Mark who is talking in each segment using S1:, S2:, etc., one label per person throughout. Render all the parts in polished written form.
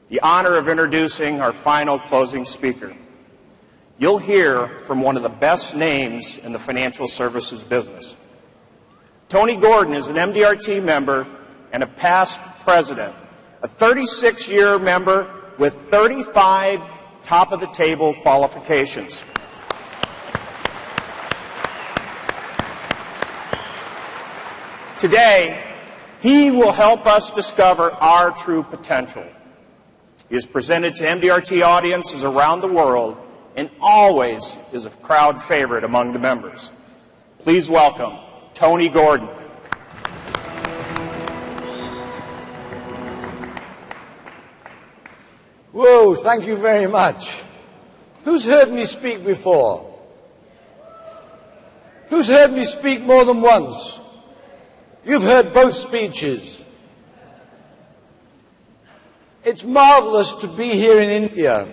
S1: the honor of introducing our final closing speaker. You'll hear from one of the best names in the financial services business. Tony Gordon is an MDRT member and a past president, a 36-year member with 35 top-of-the-table qualifications. Today, he will help us discover our true potential. He is presented to MDRT audiences around the world and always is a crowd favorite among the members. Please welcome Tony Gordon.
S2: Whoa, thank you very much. Who's heard me speak before? Who's heard me speak more than once? You've heard both speeches. It's marvelous to be here in India.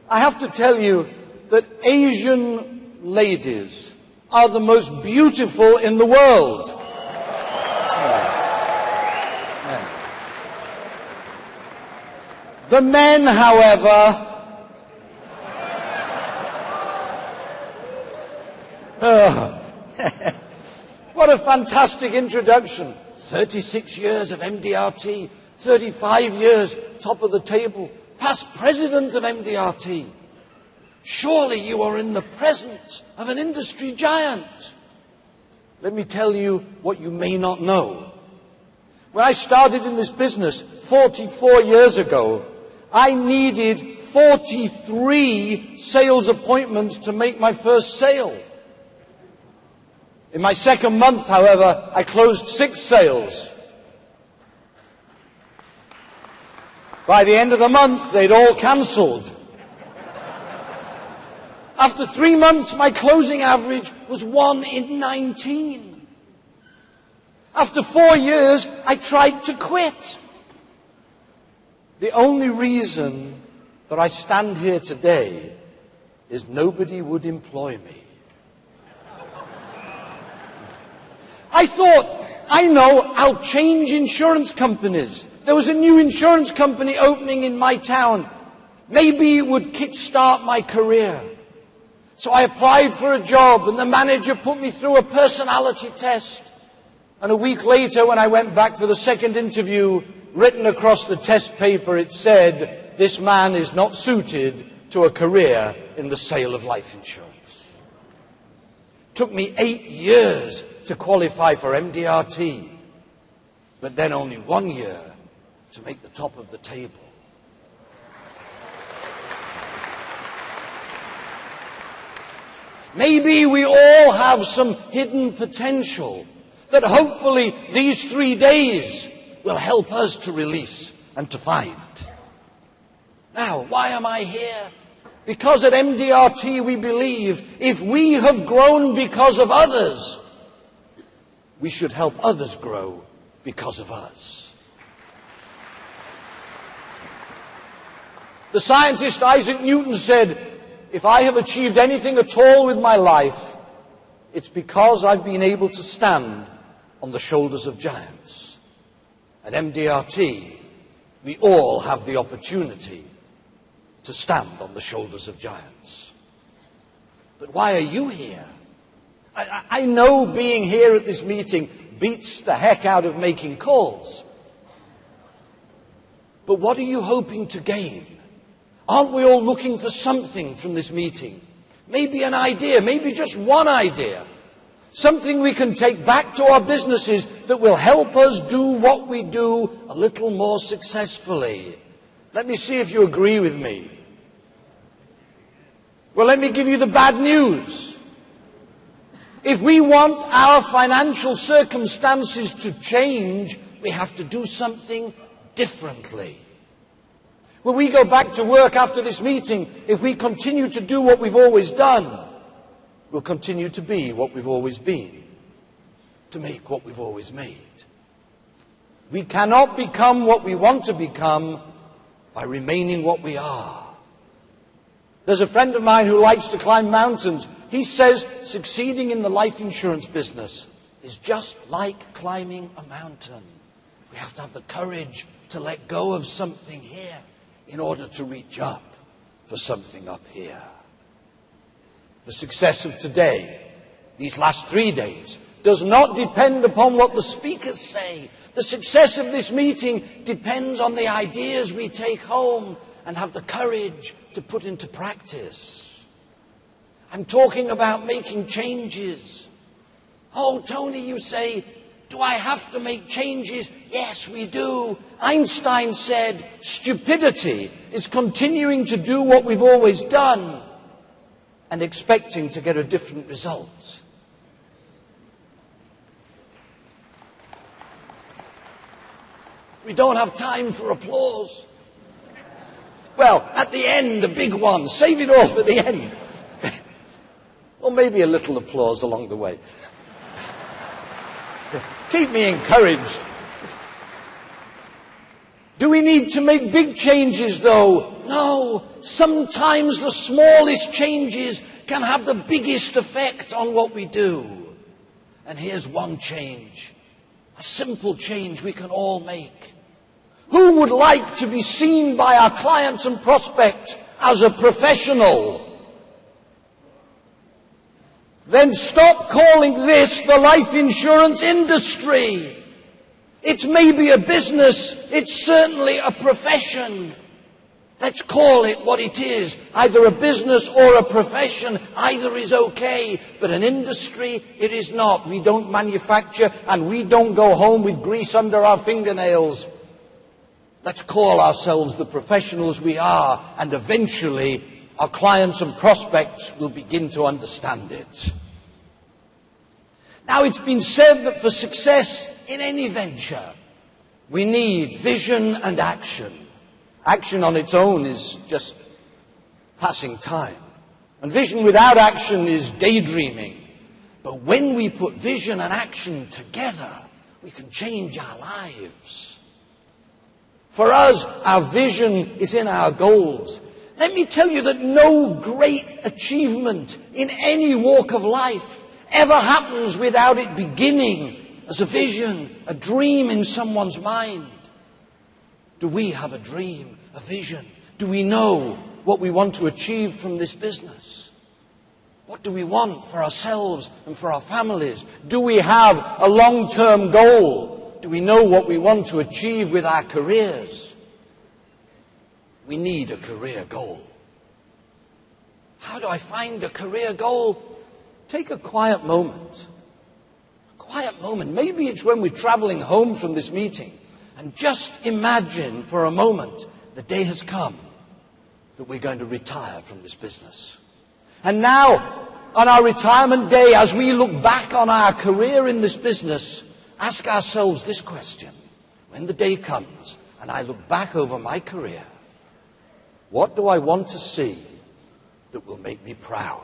S2: I have to tell you that Asian ladies are the most beautiful in the world. The men, however, what a fantastic introduction. 36 years of MDRT, 35 years top of the table, past president of MDRT. Surely you are in the presence of an industry giant. Let me tell you what you may not know. When I started in this business 44 years ago, I needed 43 sales appointments to make my first sale. In my second month, however, I closed 6 sales. By the end of the month, they'd all cancelled. After 3 months, my closing average was 1 in 19. After 4 years, I tried to quit. The only reason that I stand here today is nobody would employ me. I thought, I know, I'll change insurance companies. There was a new insurance company opening in my town. Maybe it would kickstart my career. So I applied for a job and the manager put me through a personality test. And a week later, when I went back for the second interview, written across the test paper, it said, "This man is not suited to a career in the sale of life insurance." It took me 8 years to qualify for MDRT, but then only 1 year to make the top of the table. Maybe we all have some hidden potential that hopefully these 3 days will help us to release and to find. Now, why am I here? Because at MDRT we believe if we have grown because of others, we should help others grow because of us. The scientist Isaac Newton said, "If I have achieved anything at all with my life, it's because I've been able to stand on the shoulders of giants." At MDRT, we all have the opportunity to stand on the shoulders of giants. But why are you here? I know being here at this meeting beats the heck out of making calls. But what are you hoping to gain? Aren't we all looking for something from this meeting? Maybe an idea, maybe just one idea. Something we can take back to our businesses that will help us do what we do a little more successfully. Let me see if you agree with me. Well, let me give you the bad news. If we want our financial circumstances to change, we have to do something differently. When we go back to work after this meeting, if we continue to do what we've always done, we'll continue to be what we've always been, to make what we've always made. We cannot become what we want to become by remaining what we are. There's a friend of mine who likes to climb mountains. He says succeeding in the life insurance business is just like climbing a mountain. We have to have the courage to let go of something here. in order to reach up for something up here. The success of today, these last 3 days, does not depend upon what the speakers say. The success of this meeting depends on the ideas we take home and have the courage to put into practice. I'm talking about making changes. Oh, Tony, you say, do I have to make changes? Yes, we do. Einstein said, stupidity is continuing to do what we've always done and expecting to get a different result. We don't have time for applause. Well, at the end, a big one. Save it all for the end. Or maybe a little applause along the way. Keep me encouraged. Do we need to make big changes, though? No. Sometimes the smallest changes can have the biggest effect on what we do. And here's one change. A simple change we can all make. Who would like to be seen by our clients and prospects as a professional? Then stop calling this the life insurance industry. It's maybe a business. It's certainly a profession. Let's call it what it is. Either a business or a profession. Either is okay. But an industry, it is not. We don't manufacture and we don't go home with grease under our fingernails. Let's call ourselves the professionals we are, and eventually our clients and prospects will begin to understand it. Now, it's been said that for success in any venture, we need vision and action. Action on its own is just passing time. And vision without action is daydreaming. But when we put vision and action together, we can change our lives. For us, our vision is in our goals. Let me tell you that no great achievement in any walk of life ever happens without it beginning as a vision, a dream in someone's mind. Do we have a dream, a vision? Do we know what we want to achieve from this business? What do we want for ourselves and for our families? Do we have a long-term goal? Do we know what we want to achieve with our careers? We need a career goal. How do I find a career goal? Take a quiet moment. A quiet moment. Maybe it's when we're traveling home from this meeting. And just imagine for a moment the day has come that we're going to retire from this business. And now, on our retirement day, as we look back on our career in this business, ask ourselves this question. When the day comes and I look back over my career, what do I want to see that will make me proud?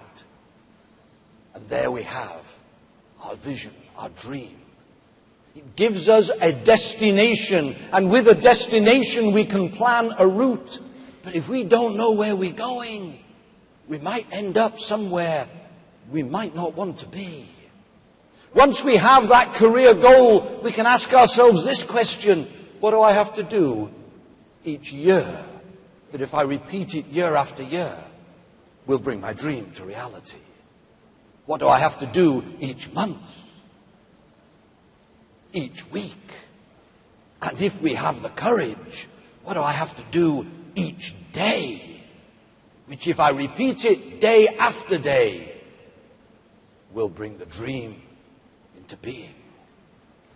S2: And there we have our vision, our dream. It gives us a destination, and with a destination we can plan a route. But if we don't know where we're going, we might end up somewhere we might not want to be. Once we have that career goal, we can ask ourselves this question: what do I have to do each year that, if I repeat it year after year, will bring my dream to reality? What do I have to do each month, each week? And if we have the courage, what do I have to do each day, which, if I repeat it day after day, will bring the dream into being?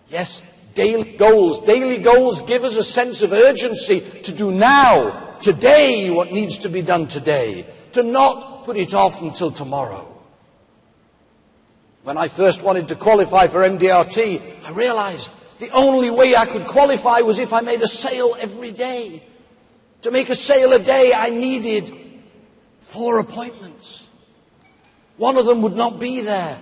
S2: Yes, daily goals give us a sense of urgency to do now, today, what needs to be done today, to not put it off until tomorrow. When I first wanted to qualify for MDRT, I realized the only way I could qualify was if I made a sale every day. To make a sale a day, I needed 4 appointments. One of them would not be there,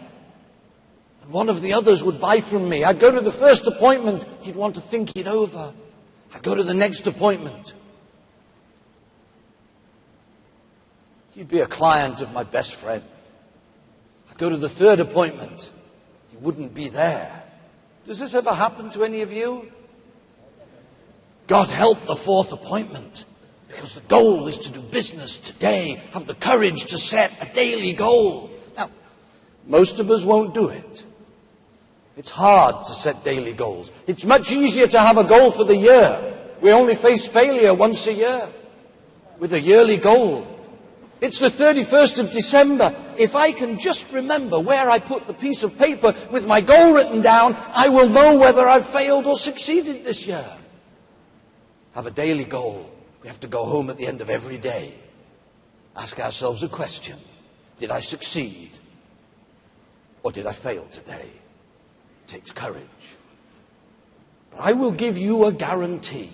S2: and one of the others would buy from me. I'd go to the first appointment, he'd want to think it over. I'd go to the next appointment. He'd be a client of my best friend. I'd go to the third appointment, he wouldn't be there. Does this ever happen to any of you? God help the 4th appointment, because because the goal is to do business today. Have the courage to set a daily goal. Now, most of us won't do it. It's hard to set daily goals. It's much easier to have a goal for the year. We only face failure once a year with a yearly goal. It's the 31st of December. If I can just remember where I put the piece of paper with my goal written down, I will know whether I've failed or succeeded this year. Have a daily goal. We have to go home at the end of every day. Ask ourselves a question. Did I succeed? Or did I fail today? It takes courage. But I will give you a guarantee.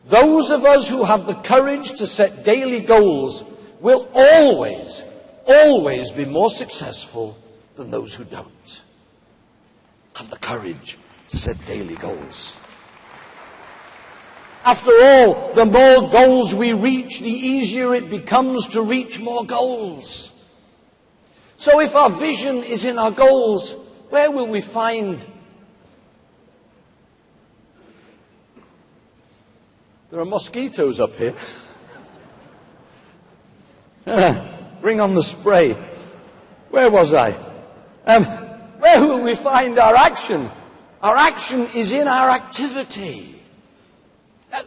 S2: Those of us who have the courage to set daily goals will always, always be more successful than those who don't. Have the courage to set daily goals. After all, the more goals we reach, the easier it becomes to reach more goals. So if our vision is in our goals, where will we find? There are mosquitoes up here. Bring on the spray. Where was I? Where will we find our action? Our action is in our activity.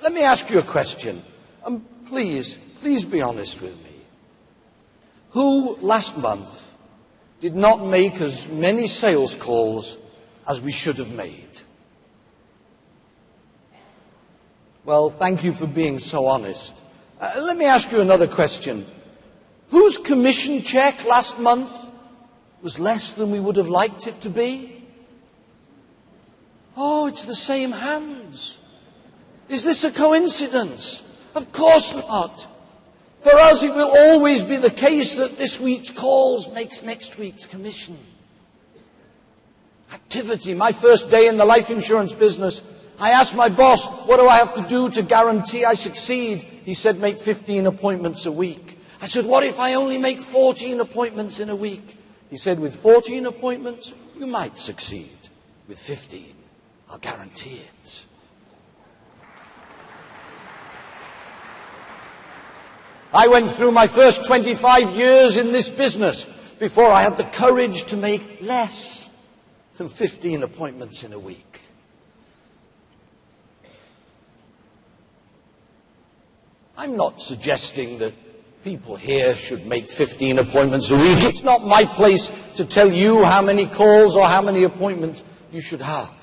S2: Let me ask you a question. Please be honest with me. Who last month did not make as many sales calls as we should have made? Well, thank you for being so honest. Let me ask you another question. Whose commission check last month was less than we would have liked it to be? Oh, it's the same hands. Is this a coincidence? Of course not. For us, it will always be the case that this week's calls makes next week's commission. Activity. My first day in the life insurance business, I asked my boss, what do I have to do to guarantee I succeed? He said, make 15 appointments a week. I said, what if I only make 14 appointments in a week? He said, with 14 appointments, you might succeed. With 15, I'll guarantee it. I went through my first 25 years in this business before I had the courage to make less than 15 appointments in a week. I'm not suggesting that people here should make 15 appointments a week. It's not my place to tell you how many calls or how many appointments you should have.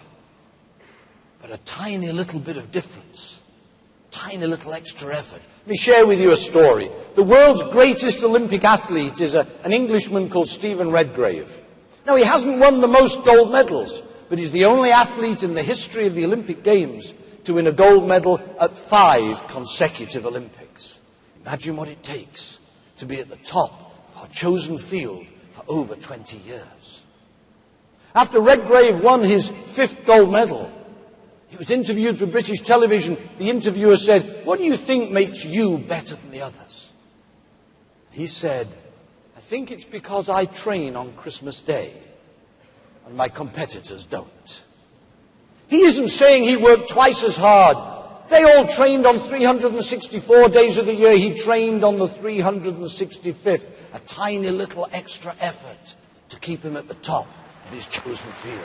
S2: But a tiny little bit of difference, tiny little extra effort. Let me share with you a story. The world's greatest Olympic athlete is an Englishman called Stephen Redgrave. Now, he hasn't won the most gold medals, but he's the only athlete in the history of the Olympic Games to win a gold medal at 5 consecutive Olympics. Imagine what it takes to be at the top of our chosen field for over 20 years. After Redgrave won his 5th gold medal, he was interviewed for British television. The interviewer said, what do you think makes you better than the others? He said, I think it's because I train on Christmas Day and my competitors don't. He isn't saying he worked twice as hard. They all trained on 364 days of the year. He trained on the 365th. A tiny little extra effort to keep him at the top of his chosen field.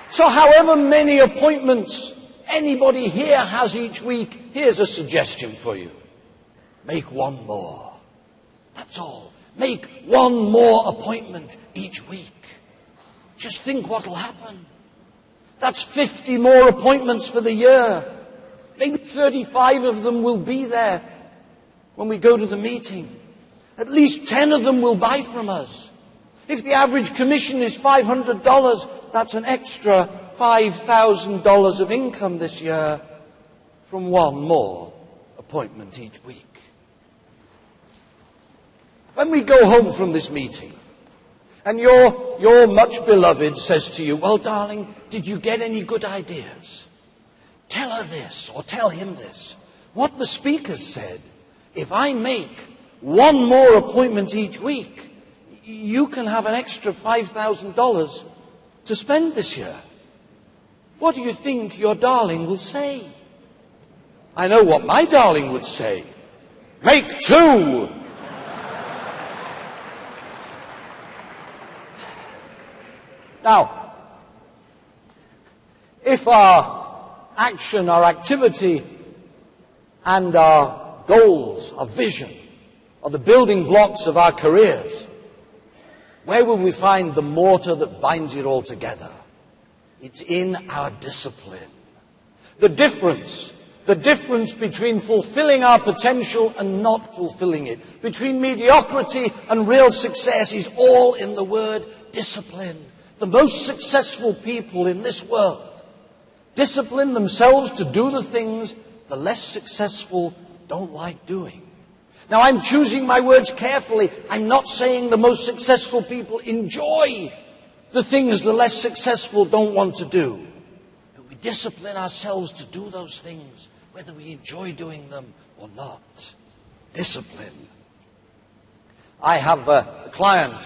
S2: So however many appointments anybody here has each week, here's a suggestion for you. Make one more. That's all. Make one more appointment each week. Just think what will happen. That's 50 more appointments for the year. Maybe 35 of them will be there when we go to the meeting. At least 10 of them will buy from us. If the average commission is $500, that's an extra $5,000 of income this year from one more appointment each week. When we go home from this meeting, and your much beloved says to you, well, darling, did you get any good ideas? Tell her this, or tell him this. What the speaker said, if I make one more appointment each week, you can have an extra $5,000 to spend this year. What do you think your darling will say? I know what my darling would say. Make two! Now, if our action, our activity, and our goals, our vision, are the building blocks of our careers, where will we find the mortar that binds it all together? It's in our discipline. The difference between fulfilling our potential and not fulfilling it, between mediocrity and real success, is all in the word discipline. The most successful people in this world discipline themselves to do the things the less successful don't like doing. Now, I'm choosing my words carefully. I'm not saying the most successful people enjoy the things the less successful don't want to do. But we discipline ourselves to do those things, whether we enjoy doing them or not. Discipline. I have a client.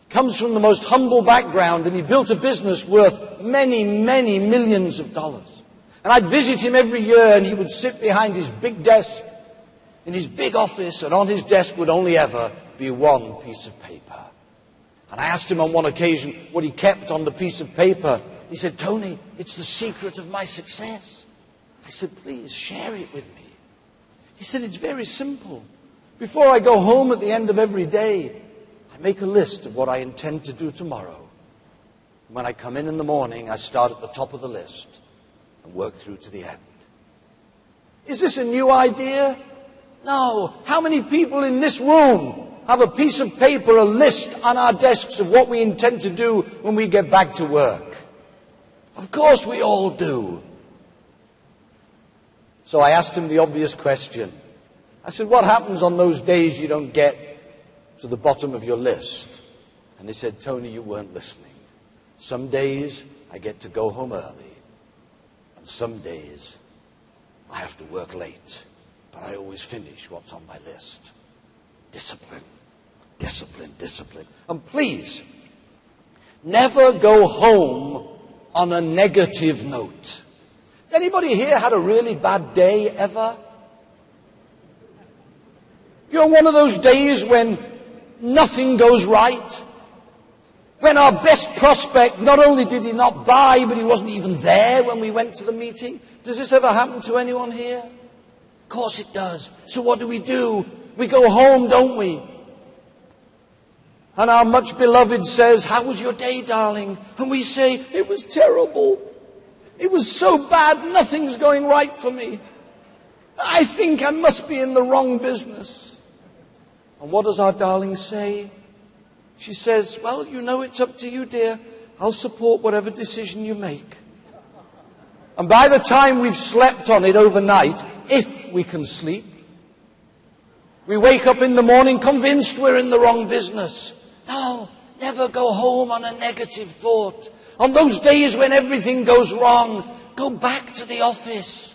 S2: Comes from the most humble background, and he built a business worth many, many millions of dollars. And I'd visit him every year, and he would sit behind his big desk in his big office, and on his desk would only ever be one piece of paper. And I asked him on one occasion what he kept on the piece of paper. He said, "Tony, it's the secret of my success." I said, "Please share it with me." He said, "It's very simple. Before I go home at the end of every day, I make a list of what I intend to do tomorrow. When I come in the morning, I start at the top of the list and work through to the end." Is this a new idea? No. How many people in this room have a piece of paper, a list on our desks of what we intend to do when we get back to work? Of course we all do. So I asked him the obvious question. I said, "What happens on those days you don't get to the bottom of your list?" And he said, "Tony, you weren't listening. Some days I get to go home early, and some days I have to work late, but I always finish what's on my list." Discipline, discipline, discipline. And please, never go home on a negative note. Anybody here had a really bad day ever? You know, one of those days when nothing goes right? When our best prospect, not only did he not buy, but he wasn't even there when we went to the meeting? Does this ever happen to anyone here? Of course it does. So what do? We go home, don't we? And our much beloved says, "How was your day, darling?" And we say, "It was terrible. It was so bad, nothing's going right for me. I think I must be in the wrong business." And what does our darling say? She says, "Well, you know, it's up to you, dear. I'll support whatever decision you make." And by the time we've slept on it overnight, if we can sleep, we wake up in the morning convinced we're in the wrong business. No, never go home on a negative thought. On those days when everything goes wrong, go back to the office.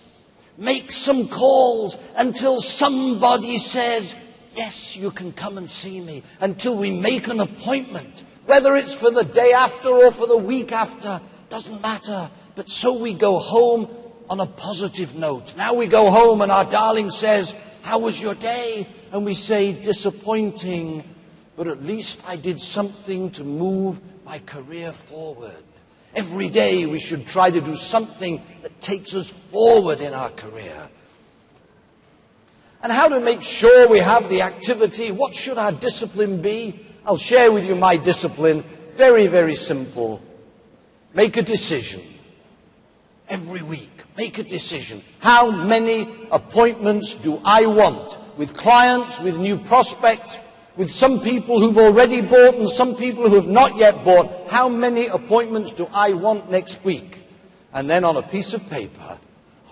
S2: Make some calls until somebody says, "Yes, you can come and see me," until we make an appointment. Whether it's for the day after or for the week after, doesn't matter. But so we go home on a positive note. Now we go home and our darling says, "How was your day?" And we say, "Disappointing, but at least I did something to move my career forward." Every day we should try to do something that takes us forward in our career. And how to make sure we have the activity? What should our discipline be? I'll share with you my discipline. Very, very simple. Make a decision. Every week, make a decision. How many appointments do I want? With clients, with new prospects, with some people who've already bought and some people who have not yet bought. How many appointments do I want next week? And then on a piece of paper,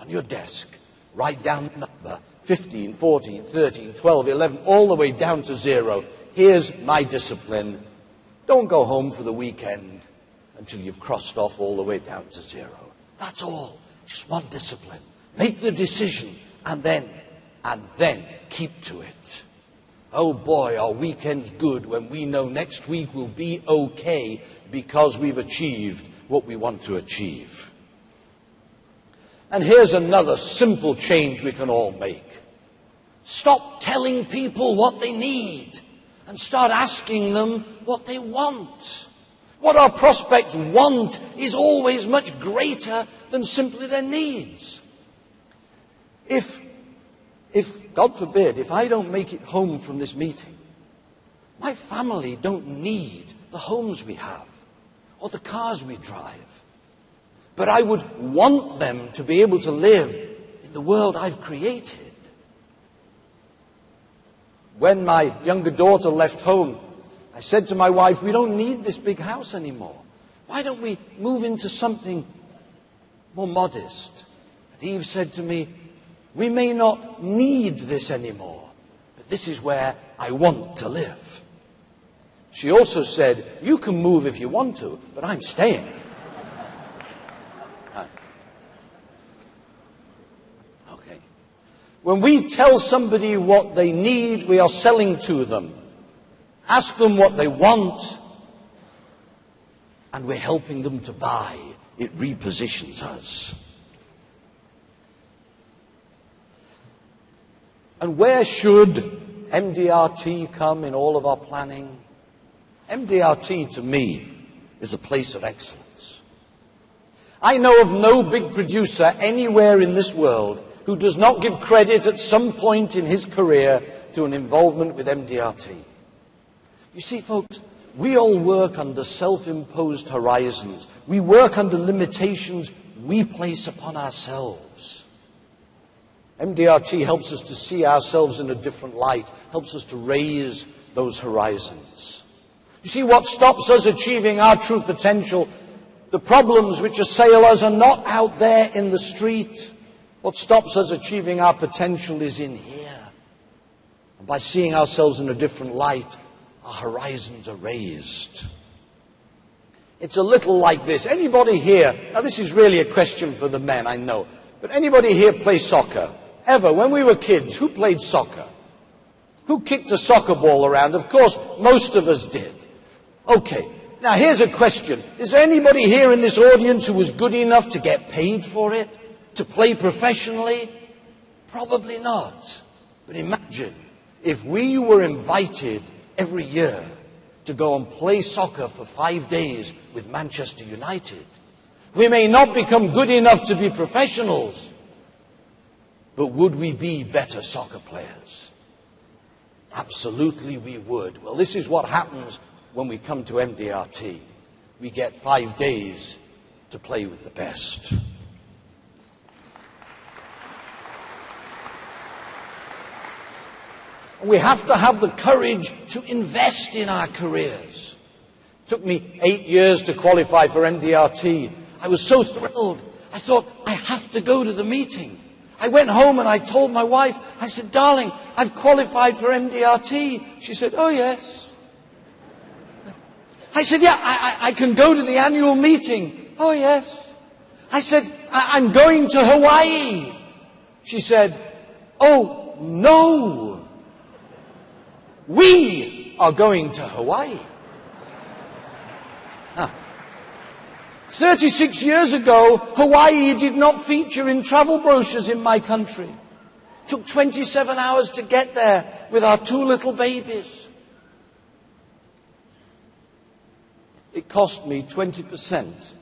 S2: on your desk, write down the number. 15, 14, 13, 12, 11, all the way down to 0. Here's my discipline. Don't go home for the weekend until you've crossed off all the way down to 0. That's all. Just one discipline. Make the decision and then keep to it. Oh boy, our weekend's good when we know next week will be okay because we've achieved what we want to achieve. And here's another simple change we can all make. Stop telling people what they need and start asking them what they want. What our prospects want is always much greater than simply their needs. If, God forbid, if I don't make it home from this meeting, my family don't need the homes we have or the cars we drive. But I would want them to be able to live in the world I've created. When my younger daughter left home, I said to my wife, we don't need this big house anymore. Why don't we move into something more modest? And Eve said to me, we may not need this anymore, but this is where I want to live. She also said, you can move if you want to, but I'm staying. Okay. When we tell somebody what they need, we are selling to them. Ask them what they want, and we're helping them to buy. It repositions us. And where should MDRT come in all of our planning? MDRT, to me, is a place of excellence. I know of no big producer anywhere in this world who does not give credit at some point in his career to an involvement with MDRT. You see, folks, we all work under self-imposed horizons. We work under limitations we place upon ourselves. MDRT helps us to see ourselves in a different light, helps us to raise those horizons. You see, what stops us achieving our true potential, the problems which assail us are not out there in the street. What stops us achieving our potential is in here. And by seeing ourselves in a different light, our horizons are raised. It's a little like this. Anybody here, now this is really a question for the men, I know, but anybody here play soccer? Ever? When we were kids, who played soccer? Who kicked a soccer ball around? Of course, most of us did. Okay, now here's a question. Is there anybody here in this audience who was good enough to get paid for it? To play professionally? Probably not. But imagine if we were invited every year to go and play soccer for 5 days with Manchester United. We may not become good enough to be professionals, but would we be better soccer players? Absolutely we would. Well, this is what happens when we come to MDRT. We get 5 days to play with the best. We have to have the courage to invest in our careers. It took me 8 years to qualify for MDRT. I was so thrilled. I thought, I have to go to the meeting. I went home and I told my wife, I said, darling, I've qualified for MDRT. She said, oh, yes. I said, yeah, I can go to the annual meeting. Oh, yes. I said, I'm going to Hawaii. She said, oh, no. We are going to Hawaii. 36 years ago, Hawaii did not feature in travel brochures in my country. It took 27 hours to get there with our 2 little babies. It cost me 20% of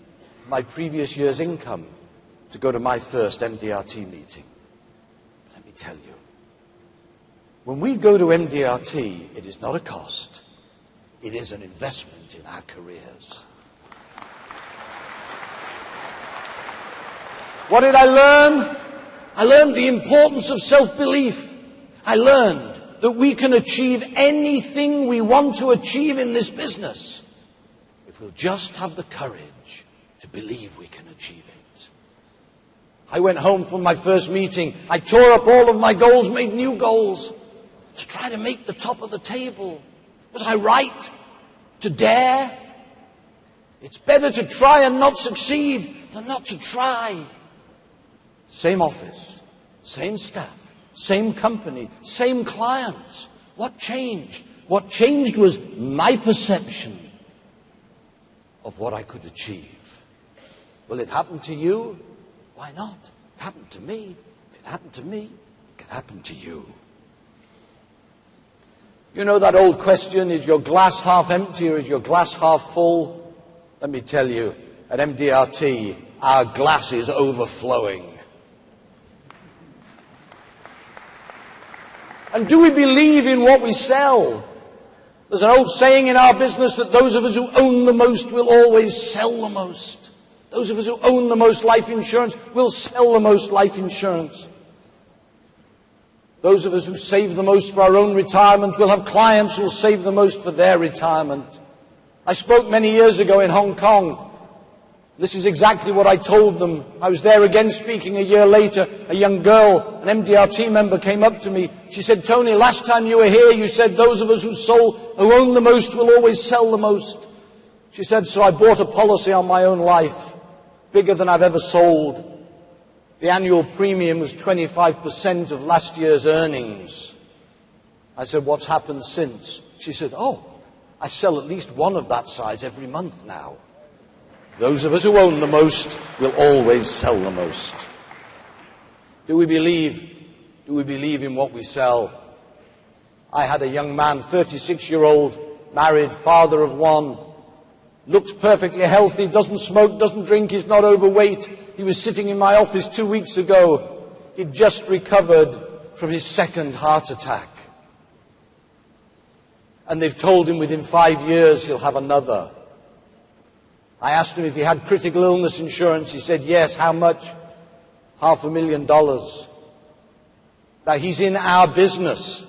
S2: my previous year's income to go to my first MDRT meeting. Let me tell you, when we go to MDRT, it is not a cost. It is an investment in our careers. What did I learn? I learned the importance of self-belief. I learned that we can achieve anything we want to achieve in this business if we'll just have the courage to believe we can achieve it. I went home from my first meeting. I tore up all of my goals, made new goals to try to make the top of the table. Was I right to dare? It's better to try and not succeed than not to try. Same office, same staff, same company, same clients. What changed? What changed was my perception of what I could achieve. Will it happen to you? Why not? It happened to me. If it happened to me, it could happen to you. You know that old question, is your glass half empty or is your glass half full? Let me tell you, at MDRT, our glass is overflowing. And do we believe in what we sell? There's an old saying in our business that those of us who own the most will always sell the most. Those of us who own the most life insurance will sell the most life insurance. Those of us who save the most for our own retirement will have clients who will save the most for their retirement. I spoke many years ago in Hong Kong. This is exactly what I told them. I was there again speaking a year later. A young girl, an MDRT member, came up to me. She said, "Tony, last time you were here, you said those of us who own the most will always sell the most." She said, "So I bought a policy on my own life, bigger than I've ever sold. The annual premium was 25% of last year's earnings." I said, "What's happened since?" She said, "Oh, I sell at least one of that size every month now." Those of us who own the most will always sell the most. Do we believe in what we sell? I had a young man, 36-year-old, married, father of one, looks perfectly healthy, doesn't smoke, doesn't drink, he's not overweight. He was sitting in my office 2 weeks ago. He'd just recovered from his second heart attack. And they've told him within 5 years he'll have another. I asked him if he had critical illness insurance. He said, yes. How much? $500,000. Now, he's in our business.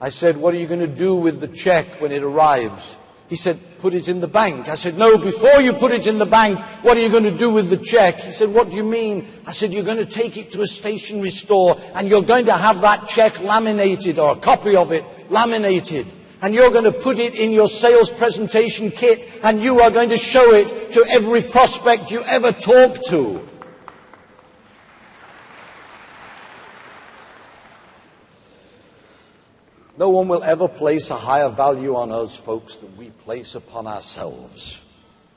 S2: I said, what are you going to do with the check when it arrives? He said, put it in the bank. I said, no, before you put it in the bank, what are you going to do with the check? He said, what do you mean? I said, you're going to take it to a stationery store and you're going to have that check laminated, or a copy of it laminated. And you're going to put it in your sales presentation kit and you are going to show it to every prospect you ever talk to. No one will ever place a higher value on us, folks, than we place upon ourselves.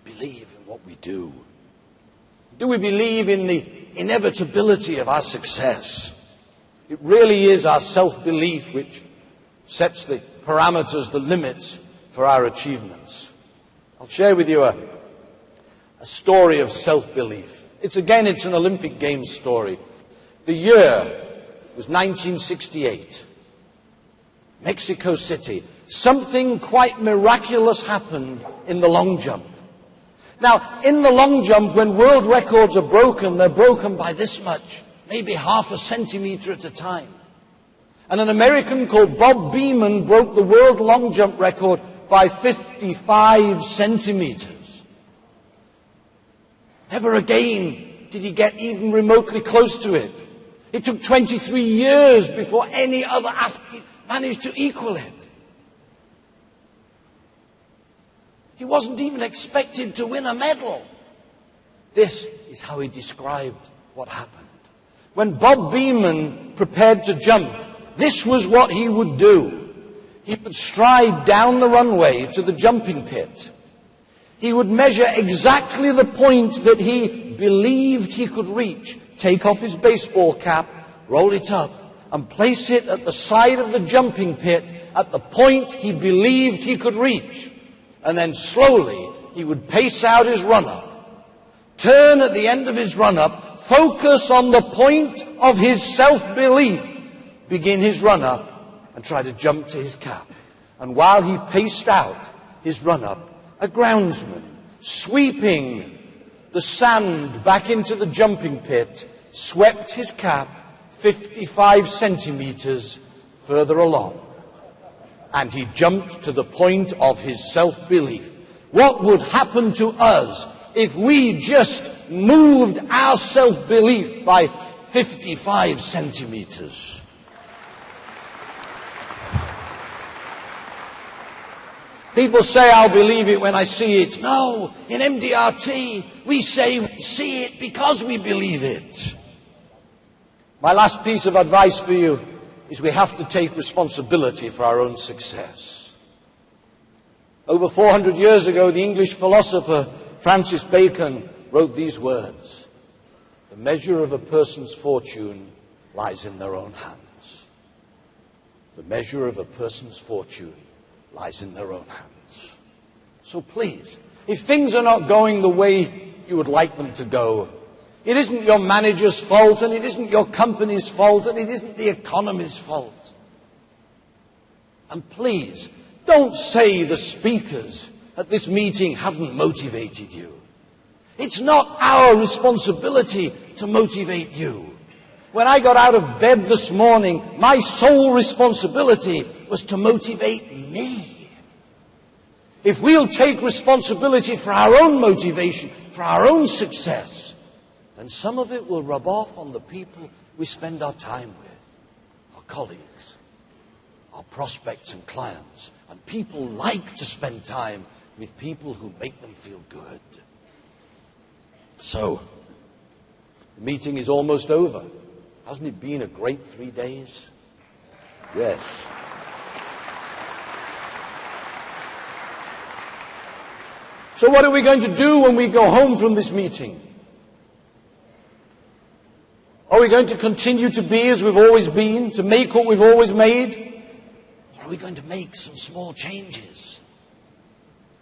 S2: Believe in what we do. Do we believe in the inevitability of our success? It really is our self-belief which sets the parameters, the limits for our achievements. I'll share with you a story of self-belief. It's an Olympic Games story. The year was 1968. Mexico City. Something quite miraculous happened in the long jump. Now, in the long jump, when world records are broken, they're broken by this much, maybe half a centimeter at a time. And an American called Bob Beamon broke the world long jump record by 55 centimeters. Never again did he get even remotely close to it. It took 23 years before any other athlete managed to equal it. He wasn't even expected to win a medal. This is how he described what happened. When Bob Beamon prepared to jump, this was what he would do. He would stride down the runway to the jumping pit. He would measure exactly the point that he believed he could reach, take off his baseball cap, roll it up, and place it at the side of the jumping pit at the point he believed he could reach. And then slowly he would pace out his run-up, turn at the end of his run-up, focus on the point of his self-belief, begin his run-up, and try to jump to his cap. And while he paced out his run-up, a groundsman, sweeping the sand back into the jumping pit, swept his cap 55 centimeters further along. And he jumped to the point of his self-belief. What would happen to us if we just moved our self-belief by 55 centimeters? People say, I'll believe it when I see it. No, in MDRT, we say we see it because we believe it. My last piece of advice for you is we have to take responsibility for our own success. Over 400 years ago, the English philosopher Francis Bacon wrote these words: The measure of a person's fortune lies in their own hands. The measure of a person's fortune lies in their own hands. So please, if things are not going the way you would like them to go, it isn't your manager's fault, and it isn't your company's fault, and it isn't the economy's fault. And please, don't say the speakers at this meeting haven't motivated you. It's not our responsibility to motivate you. When I got out of bed this morning, my sole responsibility was to motivate me. If we'll take responsibility for our own motivation, for our own success, then some of it will rub off on the people we spend our time with, our colleagues, our prospects and clients. And people like to spend time with people who make them feel good. So, the meeting is almost over. Hasn't it been a great 3 days? Yes. So what are we going to do when we go home from this meeting? Are we going to continue to be as we've always been, to make what we've always made? Or are we going to make some small changes?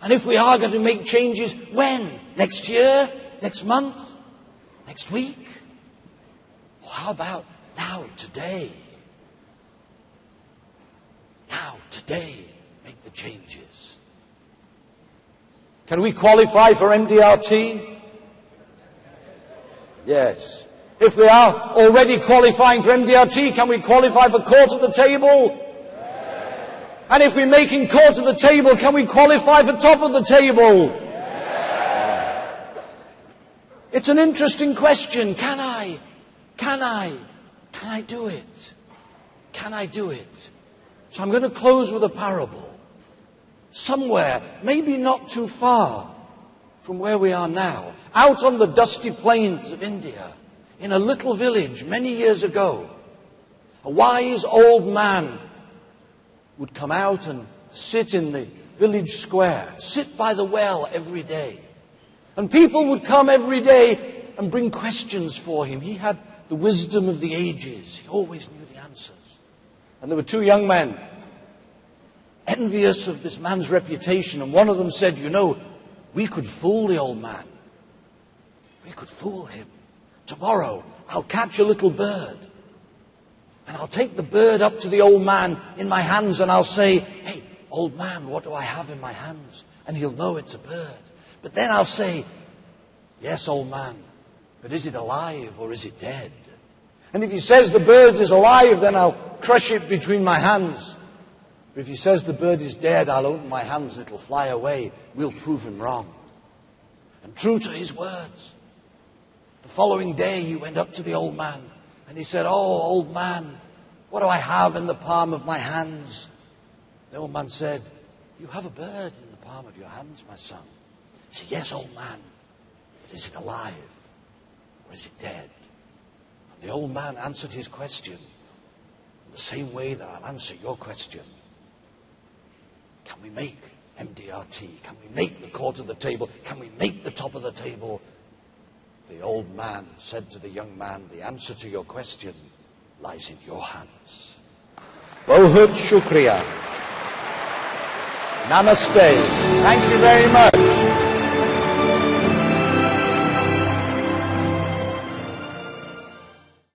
S2: And if we are going to make changes, when? Next year? Next month? Next week? Or how about now, today? Now, today, make the changes. Can we qualify for MDRT? Yes. If we are already qualifying for MDRT, can we qualify for court at the table? And if we're making court at the table, can we qualify for top of the table? It's an interesting question. Can I do it? Can I do it? So I'm going to close with a parable. Somewhere, maybe not too far from where we are now, out on the dusty plains of India, in a little village many years ago, a wise old man would come out and sit in the village square, sit by the well every day. And people would come every day and bring questions for him. He had the wisdom of the ages. He always knew the answers. And there were two young men, envious of this man's reputation. And one of them said, you know, we could fool the old man. We could fool him. Tomorrow, I'll catch a little bird. And I'll take the bird up to the old man in my hands and I'll say, hey, old man, what do I have in my hands? And he'll know it's a bird. But then I'll say, yes, old man, but is it alive or is it dead? And if he says the bird is alive, then I'll crush it between my hands. But if he says the bird is dead, I'll open my hands and it'll fly away. We'll prove him wrong. And true to his words, the following day he went up to the old man and he said, oh, old man, what do I have in the palm of my hands? The old man said, you have a bird in the palm of your hands, my son. He said, yes, old man, but is it alive or is it dead? And the old man answered his question in the same way that I'll answer your question. Can we make MDRT? Can we make the court of the table? Can we make the top of the table? The old man said to the young man, the answer to your question lies in your hands. Bahut shukriya. Namaste. Thank you very much.